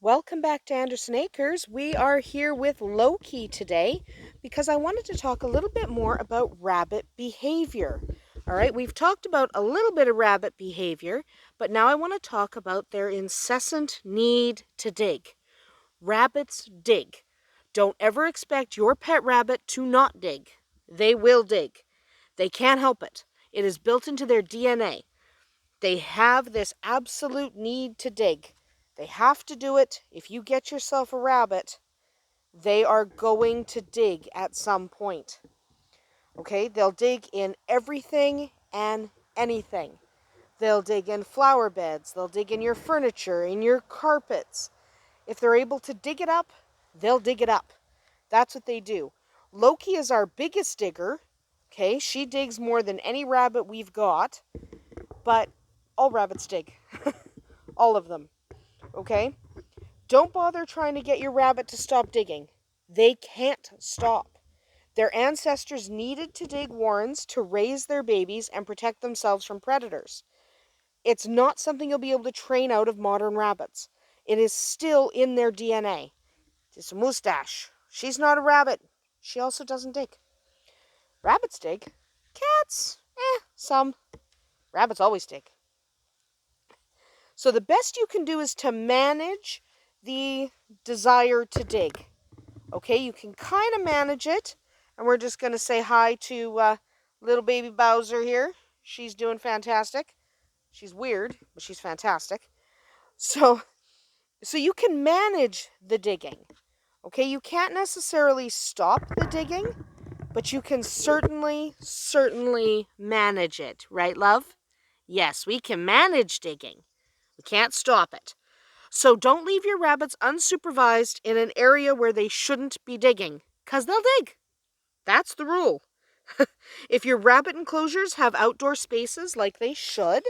Welcome back to Andersen Acres. We are here with Loki today because I wanted to talk a little bit more about rabbit behavior. All right, we've talked about a little bit of rabbit behavior, but now I want to talk about their incessant need to dig. Rabbits dig. Don't ever expect your pet rabbit to not dig. They will dig. They can't help it. It is built into their DNA. They have this absolute need to dig. They have to do it. If you get yourself a rabbit, they are going to dig at some point. Okay? They'll dig in everything and anything. They'll dig in flower beds. They'll dig in your furniture, in your carpets. If they're able to dig it up, they'll dig it up. That's what they do. Loki is our biggest digger. Okay? She digs more than any rabbit we've got. But all rabbits dig. All of them. Okay? Don't bother trying to get your rabbit to stop digging. They can't stop. Their ancestors needed to dig warrens to raise their babies and protect themselves from predators. It's not something you'll be able to train out of modern rabbits. It is still in their DNA. It's a mustache. She's not a rabbit. She also doesn't dig. Rabbits dig. Cats, some. Rabbits always dig. So the best you can do is to manage the desire to dig. Okay, you can kind of manage it. And we're just going to say hi to little baby Bowser here. She's doing fantastic. She's weird, but she's fantastic. So you can manage the digging. Okay, you can't necessarily stop the digging, but you can certainly manage it. Right, love? Yes, we can manage digging. We can't stop it. So don't leave your rabbits unsupervised in an area where they shouldn't be digging, because they'll dig. That's the rule. If your rabbit enclosures have outdoor spaces like they should,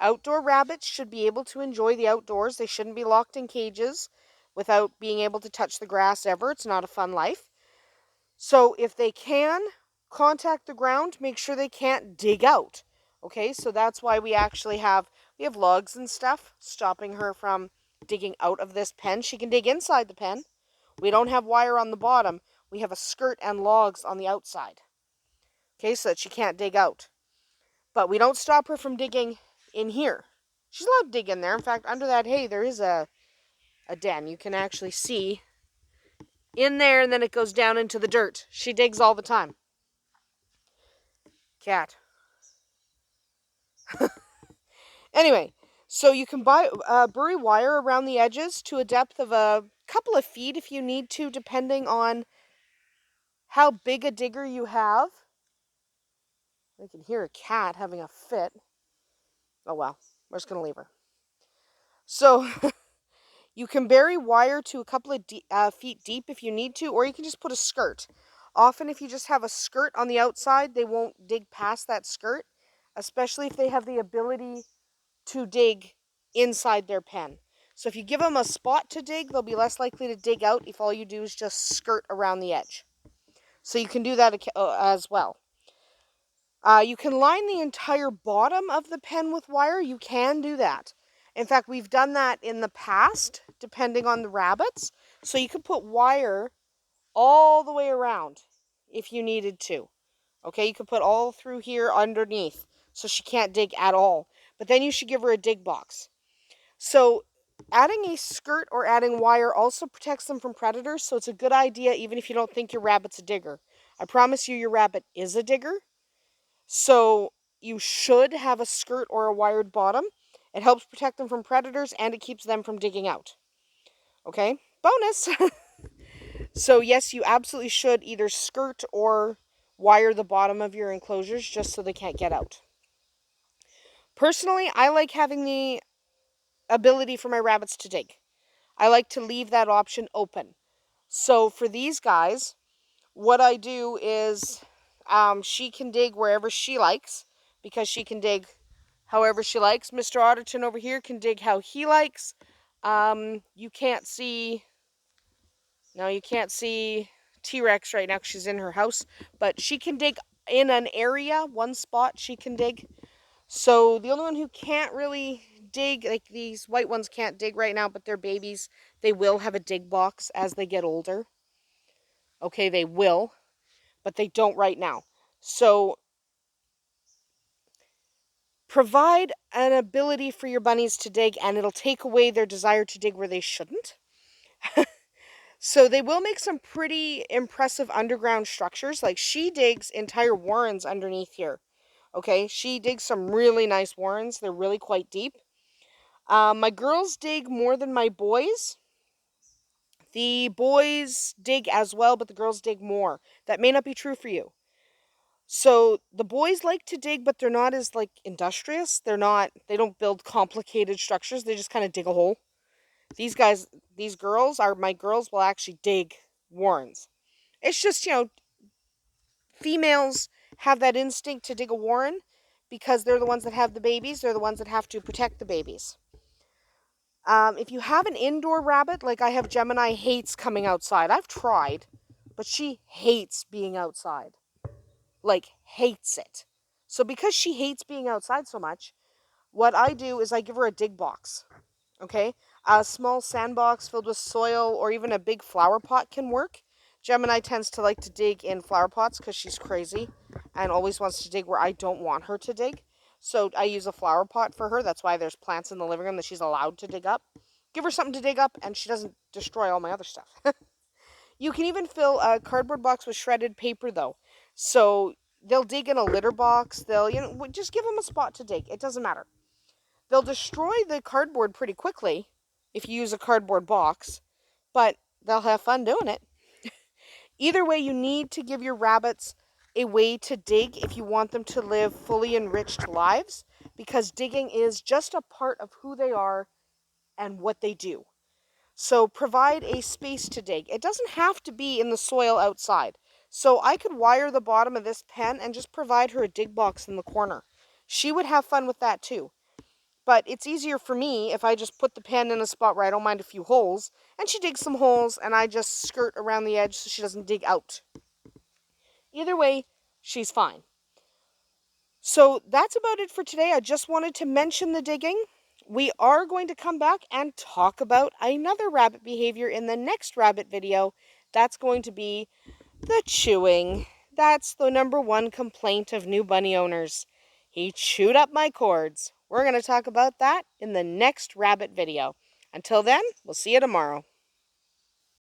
outdoor rabbits should be able to enjoy the outdoors. They shouldn't be locked in cages without being able to touch the grass ever. It's not a fun life. So if they can contact the ground, make sure they can't dig out. Okay, so that's why we have logs and stuff stopping her from digging out of this pen. She can dig inside the pen. We don't have wire on the bottom. We have a skirt and logs on the outside. Okay, so that she can't dig out. But we don't stop her from digging in here. She's allowed to dig in there. In fact, under that hay, there is a den. You can actually see in there, and then it goes down into the dirt. She digs all the time. Cat. Anyway, so you can bury wire around the edges to a depth of a couple of feet if you need to, depending on how big a digger you have. I can hear a cat having a fit. Oh well, we're just going to leave her. So you can bury wire to a couple of feet deep if you need to, or you can just put a skirt. Often if you just have a skirt on the outside, they won't dig past that skirt, especially if they have the ability to dig inside their pen. So if you give them a spot to dig, they'll be less likely to dig out if all you do is just skirt around the edge. So you can do that as well. You can line the entire bottom of the pen with wire. You can do that. In fact, we've done that in the past, depending on the rabbits. So you could put wire all the way around if you needed to. Okay, you could put all through here underneath so she can't dig at all. But then you should give her a dig box. So adding a skirt or adding wire also protects them from predators, so it's a good idea even if you don't think your rabbit's a digger. I promise you your rabbit is a digger. So you should have a skirt or a wired bottom. It helps protect them from predators and it keeps them from digging out. Okay, bonus! So yes, you absolutely should either skirt or wire the bottom of your enclosures just so they can't get out. Personally, I like having the ability for my rabbits to dig. I like to leave that option open. So for these guys, what I do is she can dig wherever she likes because she can dig however she likes. Mr. Otterton over here can dig how he likes. You can't see T-Rex right now because she's in her house, but she can dig in an area, one spot she can dig. So the only one who can't really dig, like these white ones can't dig right now, but they're babies. They will have a dig box as they get older. Okay, they will, but they don't right now. So provide an ability for your bunnies to dig, and it'll take away their desire to dig where they shouldn't. So they will make some pretty impressive underground structures. Like she digs entire warrens underneath here. Okay, she digs some really nice warrens. They're really quite deep. My girls dig more than my boys. The boys dig as well, but the girls dig more. That may not be true for you. So the boys like to dig, but they're not as like industrious. They don't build complicated structures. They just kind of dig a hole. My girls will actually dig warrens. It's just, females have that instinct to dig a warren because they're the ones that have the babies. They're the ones that have to protect the babies. If you have an indoor rabbit, like I have, Gemini hates coming outside. I've tried, but she hates being outside. Like, hates it. So because she hates being outside so much, what I do is I give her a dig box. Okay? A small sandbox filled with soil or even a big flower pot can work. Gemini tends to like to dig in flower pots because she's crazy and always wants to dig where I don't want her to dig. So I use a flower pot for her. That's why there's plants in the living room that she's allowed to dig up. Give her something to dig up and she doesn't destroy all my other stuff. You can even fill a cardboard box with shredded paper though. So they'll dig in a litter box. They'll, just give them a spot to dig. It doesn't matter. They'll destroy the cardboard pretty quickly if you use a cardboard box, but they'll have fun doing it. Either way, you need to give your rabbits a way to dig if you want them to live fully enriched lives, because digging is just a part of who they are and what they do. So provide a space to dig. It doesn't have to be in the soil outside. So I could wire the bottom of this pen and just provide her a dig box in the corner. She would have fun with that too. But it's easier for me if I just put the pen in a spot where I don't mind a few holes, and she digs some holes, and I just skirt around the edge so she doesn't dig out. Either way, she's fine. So that's about it for today. I just wanted to mention the digging. We are going to come back and talk about another rabbit behavior in the next rabbit video. That's going to be the chewing. That's the number one complaint of new bunny owners. He chewed up my cords. We're going to talk about that in the next rabbit video. Until then, we'll see you tomorrow.